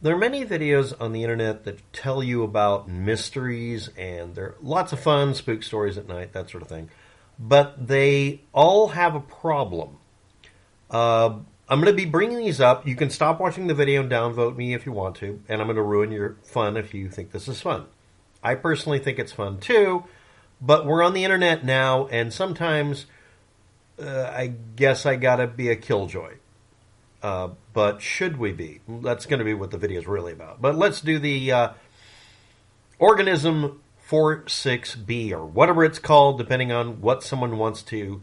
There are many videos on the internet that tell you about mysteries, and there are lots of fun, spook stories at night, that sort of thing. But they all have a problem. I'm going to be bringing these up. You can stop watching the video and downvote me if you want to, and I'm going to ruin your fun if you think this is fun. I personally think it's fun too, but we're on the internet now, and sometimes I guess I got to be a killjoy. But should we be? That's going to be what the video is really about. But let's do the organism 46b, or whatever it's called, depending on what someone wants to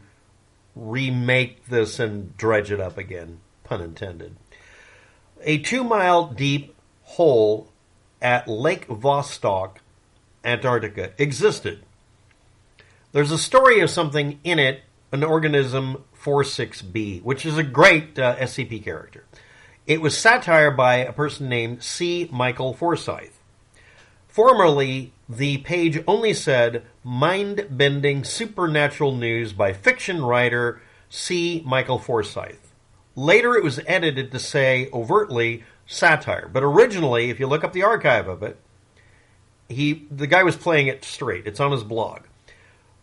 remake this and dredge it up again, pun intended. A 2-mile deep hole at Lake Vostok, Antarctica, existed. There's a story of something in it, an organism 46b, which is a great SCP character. It was satire by a person named C Michael Forsyth. Formerly, the page only said mind-bending supernatural news by fiction writer C Michael Forsyth. Later it was edited to say overtly satire, but originally, if you look up the archive of it, the guy was playing it straight. It's on his blog.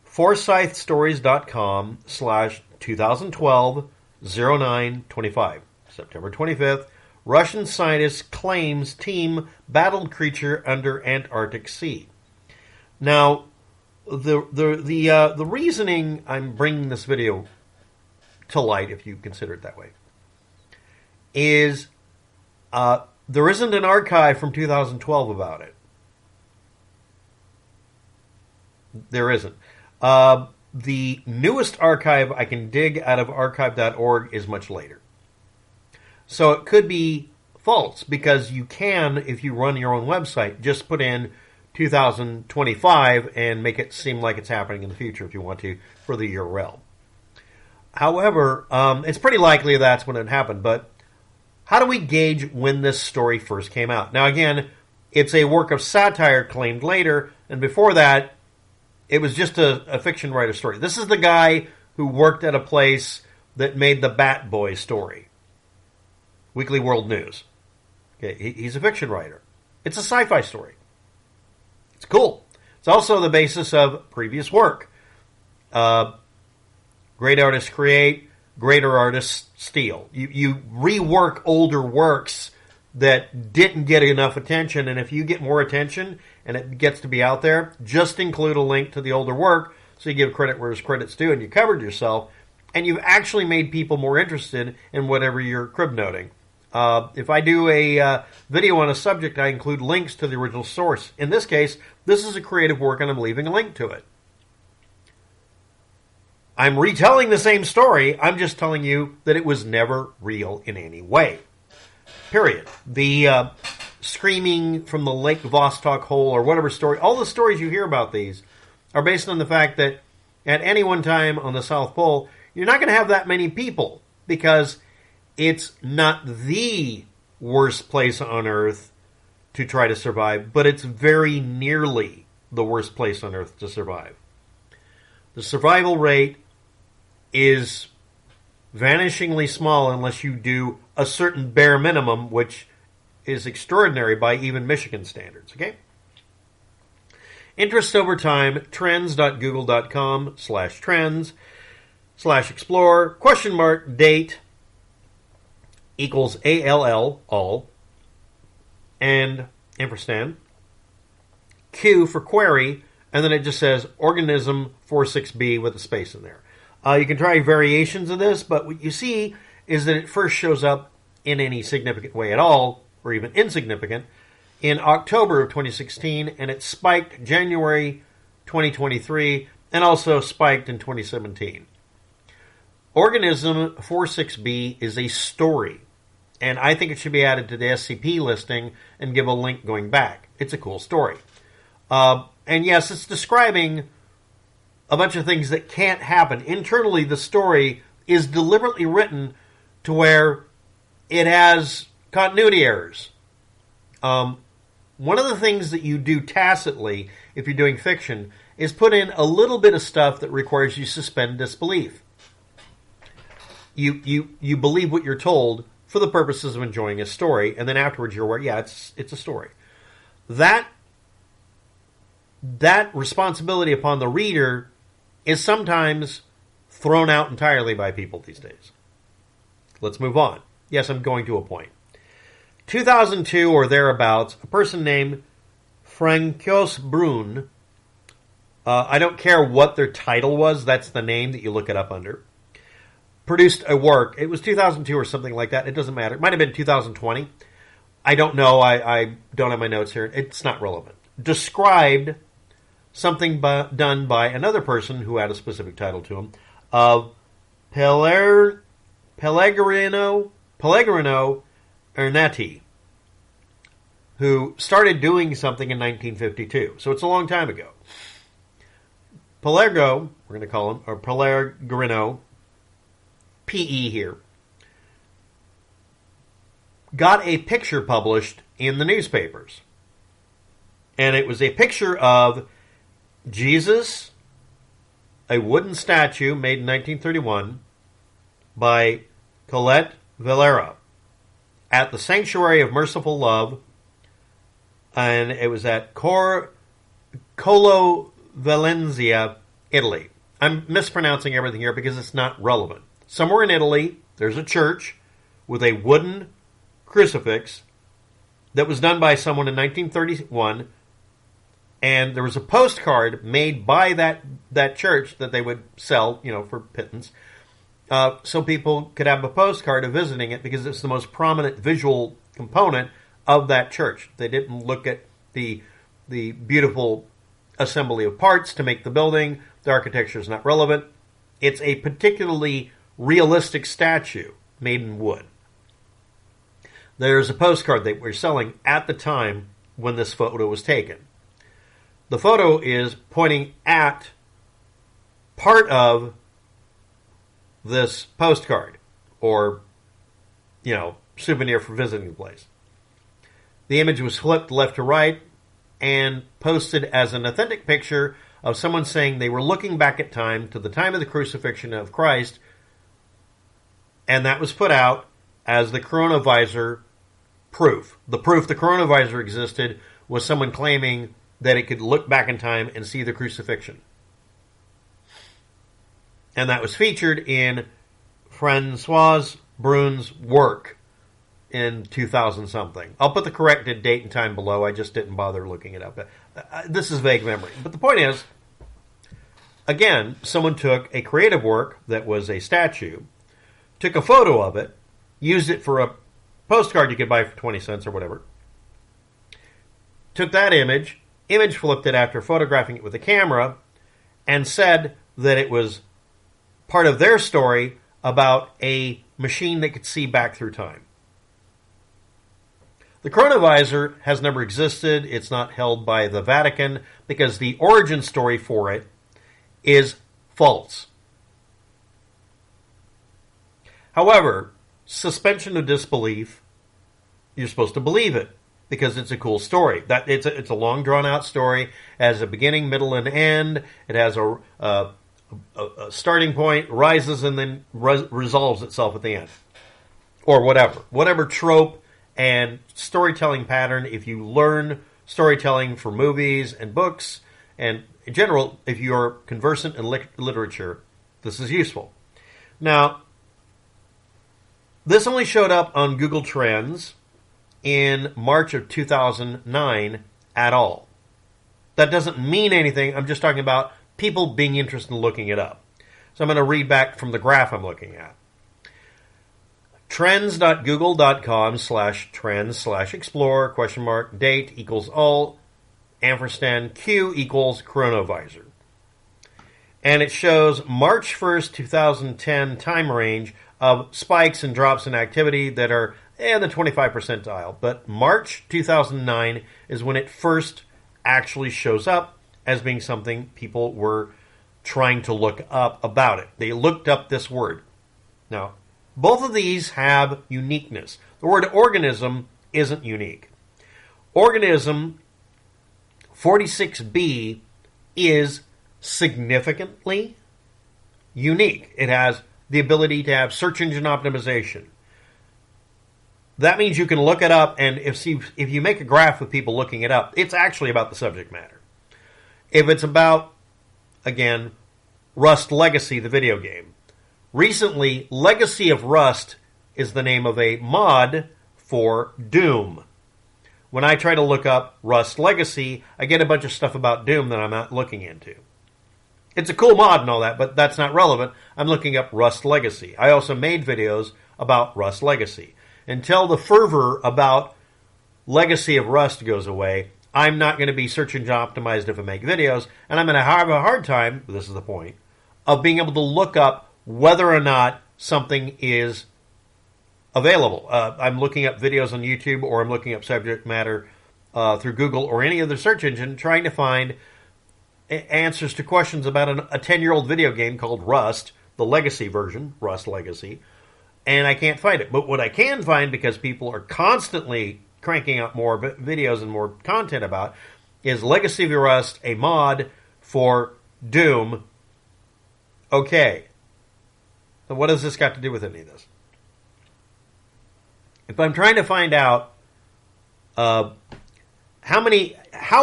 ForsythStories.com/2012-09-25. September 25th, Russian scientist claims team battled creature under Antarctic Sea. Now, the reasoning I'm bringing this video to light, if you consider it that way, is there isn't an archive from 2012 about it. There isn't. The newest archive I can dig out of archive.org is much later. So it could be false, because you can, if you run your own website, just put in 2025 and make it seem like it's happening in the future if you want to for the URL. However, it's pretty likely that's when it happened, but how do we gauge when this story first came out? Now again, it's a work of satire claimed later, and before that, it was just a fiction writer story. This is the guy who worked at a place that made the Bat Boy story. Weekly World News. Okay, he's a fiction writer. It's a sci-fi story. It's cool. It's also the basis of previous work. Great artists create, greater artists steal. You rework older works that didn't get enough attention, and if you get more attention and it gets to be out there, just include a link to the older work so you give credit where credit's due, and you covered yourself, and you've actually made people more interested in whatever you're crib noting. If I do a video on a subject, I include links to the original source. In this case, this is a creative work, and I'm leaving a link to it. I'm retelling the same story. I'm just telling you that it was never real in any way. Period. The screaming from the Lake Vostok hole or whatever story, all the stories you hear about these are based on the fact that at any one time on the South Pole, you're not going to have that many people, because it's not the worst place on Earth to try to survive, but it's very nearly the worst place on Earth to survive. The survival rate is vanishingly small unless you do a certain bare minimum, which is extraordinary by even Michigan standards, okay? Interest over time, trends.google.com/trends/explore, date equals ALL, all, and ampersand, Q for query, and then it just says organism 46b with a space in there. You can try variations of this, but what you see is that it first shows up in any significant way at all, or even insignificant, in October of 2016, and it spiked January 2023, and also spiked in 2017. Organism 46b is a story, and I think it should be added to the SCP listing and give a link going back. It's a cool story. And yes, it's describing a bunch of things that can't happen. Internally, the story is deliberately written to where it has continuity errors. One of the things that you do tacitly, if you're doing fiction, is put in a little bit of stuff that requires you to suspend disbelief. You believe what you're told for the purposes of enjoying a story, and then afterwards you're aware, yeah, it's a story. That responsibility upon the reader is sometimes thrown out entirely by people these days. Let's move on. Yes, I'm going to a point. 2002 or thereabouts, a person named François Brune, I don't care what their title was, that's the name that you look it up under, produced a work. It was 2002 or something like that. It doesn't matter. It might have been 2020. I don't know. I don't have my notes here. It's not relevant. Described something done by another person who had a specific title to him of Pellegrino Ernetti, who started doing something in 1952. So it's a long time ago. Pellegrino, we're going to call him, or Pellegrino, P-E here, got a picture published in the newspapers. And it was a picture of Jesus, a wooden statue made in 1931 by Culotte Valera at the Sanctuary of Merciful Love, and it was at Collevalenza, Italy. I'm mispronouncing everything here because it's not relevant. Somewhere in Italy, there's a church with a wooden crucifix that was done by someone in 1931, and there was a postcard made by that church that they would sell, for pittance, so people could have a postcard of visiting it because it's the most prominent visual component of that church. They didn't look at the beautiful assembly of parts to make the building. The architecture is not relevant. It's a particularly realistic statue made in wood. There's a postcard they were selling at the time when this photo was taken. The photo is pointing at part of this postcard or, souvenir for visiting the place. The image was flipped left to right and posted as an authentic picture of someone saying they were looking back at time to the time of the crucifixion of Christ, and that was put out as the Chronovisor proof. The proof the Chronovisor existed was someone claiming that it could look back in time and see the crucifixion. And that was featured in François Brune's work in 2000-something. I'll put the corrected date and time below. I just didn't bother looking it up. This is vague memory. But the point is, again, someone took a creative work that was a statue, took a photo of it, used it for a postcard you could buy for 20 cents or whatever, took that image flipped it after photographing it with a camera, and said that it was part of their story about a machine that could see back through time. The Chronovisor has never existed. It's not held by the Vatican because the origin story for it is false. However, suspension of disbelief, you're supposed to believe it because it's a cool story. That it's a long drawn out story. It has a beginning, middle, and end. It has a starting point, rises, and then resolves itself at the end, or whatever trope and storytelling pattern. If you learn storytelling for movies and books, and in general, if you're conversant in literature, this is useful. Now, this only showed up on Google Trends in March of 2009 at all. That doesn't mean anything. I'm just talking about people being interested in looking it up. So I'm going to read back from the graph I'm looking at. Trends.google.com/trends/explore, date equals all, Q equals Chronovisor. And it shows March 1st, 2010 time range of spikes and drops in activity that are in the 25 percentile. But March 2009 is when it first actually shows up as being something people were trying to look up about it. They looked up this word. Now, both of these have uniqueness. The word organism isn't unique. Organism 46b is significantly unique. It has the ability to have search engine optimization, that means you can look it up, and if you make a graph with people looking it up, it's actually about the subject matter. If it's about, again, Rust Legacy, the video game. Recently, Legacy of Rust is the name of a mod for Doom. When I try to look up Rust Legacy, I get a bunch of stuff about Doom that I'm not looking into. It's a cool mod and all that, but that's not relevant. I'm looking up Rust Legacy. I also made videos about Rust Legacy. Until the fervor about Legacy of Rust goes away, I'm not going to be search engine optimized if I make videos, and I'm going to have a hard time, this is the point, of being able to look up whether or not something is available. I'm looking up videos on YouTube, or I'm looking up subject matter through Google or any other search engine, trying to find answers to questions about a 10-year-old video game called Rust, the Legacy version, Rust Legacy, and I can't find it. But what I can find, because people are constantly cranking out more videos and more content about, is Legacy of Rust, a mod for Doom. Okay. So what has this got to do with any of this? If I'm trying to find out how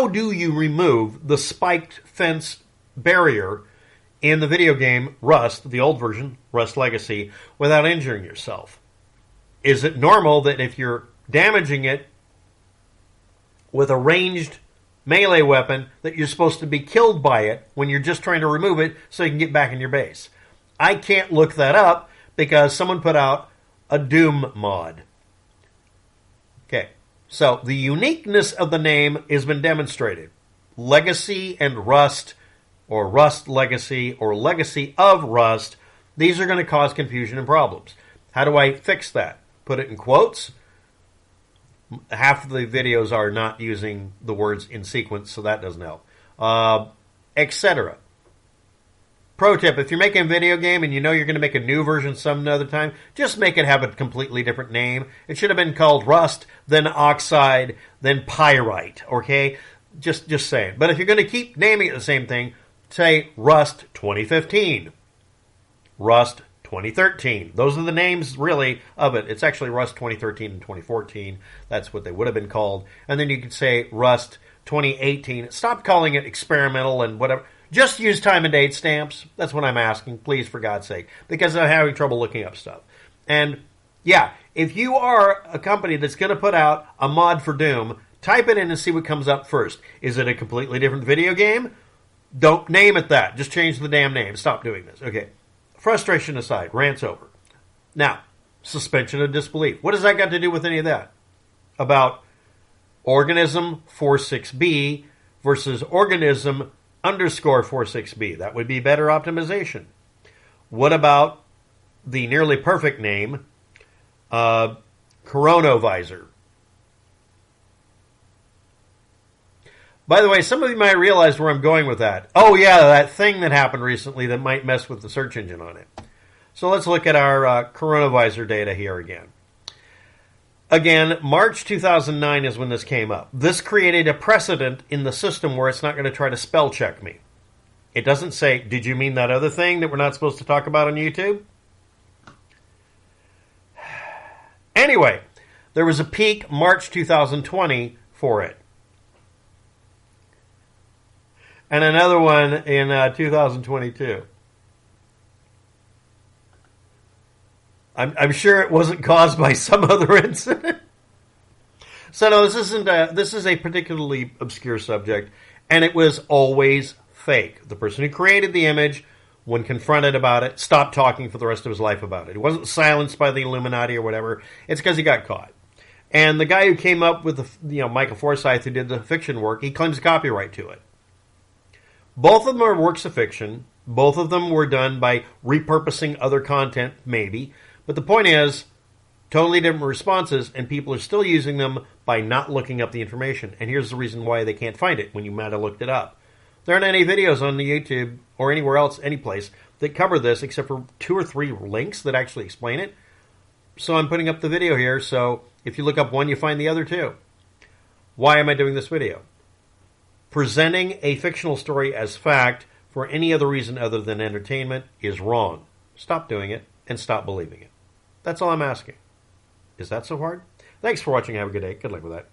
do you remove the spiked fence barrier in the video game Rust, the old version, Rust Legacy, without injuring yourself? Is it normal that if you're damaging it with a ranged melee weapon that you're supposed to be killed by it when you're just trying to remove it so you can get back in your base? I can't look that up because someone put out a Doom mod. Okay, so the uniqueness of the name has been demonstrated. Legacy and Rust, or Rust Legacy, or Legacy of Rust, these are going to cause confusion and problems. How do I fix that? Put it in quotes. Half of the videos are not using the words in sequence, so that doesn't help. Etc. Pro tip, if you're making a video game and you know you're going to make a new version some other time, just make it have a completely different name. It should have been called Rust, then Oxide, then Pyrite, okay? Just saying. But if you're going to keep naming it the same thing, say Rust 2015, Rust 2013. Those are the names, really, of it. It's actually Rust 2013 and 2014. That's what they would have been called. And then you could say Rust 2018. Stop calling it experimental and whatever. Just use time and date stamps. That's what I'm asking, please, for God's sake, because I'm having trouble looking up stuff. And, yeah, if you are a company that's going to put out a mod for Doom, type it in and see what comes up first. Is it a completely different video game? Don't name it that. Just change the damn name. Stop doing this. Okay. Frustration aside, rant's over. Now, suspension of disbelief. What has that got to do with any of that? About organism 46b versus organism _46b. That would be better optimization. What about the nearly perfect name, Chronovisor? By the way, some of you might realize where I'm going with that. Oh, yeah, that thing that happened recently that might mess with the search engine on it. So let's look at our Chronovisor data here again. Again, March 2009 is when this came up. This created a precedent in the system where it's not going to try to spell check me. It doesn't say, did you mean that other thing that we're not supposed to talk about on YouTube? Anyway, there was a peak March 2020 for it. And another one in 2022. I'm sure it wasn't caused by some other incident. So no, this is a particularly obscure subject, and it was always fake. The person who created the image, when confronted about it, stopped talking for the rest of his life about it. He wasn't silenced by the Illuminati or whatever. It's because he got caught. And the guy who came up with Michael Forsyth, who did the fiction work, he claims copyright to it. Both of them are works of fiction. Both of them were done by repurposing other content, maybe. But the point is, totally different responses, and people are still using them by not looking up the information. And here's the reason why they can't find it when you might have looked it up. There aren't any videos on the YouTube or anywhere else, any place, that cover this except for 2 or 3 links that actually explain it. So I'm putting up the video here, so if you look up one, you find the other too. Why am I doing this video? Presenting a fictional story as fact for any other reason other than entertainment is wrong. Stop doing it and stop believing it. That's all I'm asking. Is that so hard? Thanks for watching. Have a good day. Good luck with that.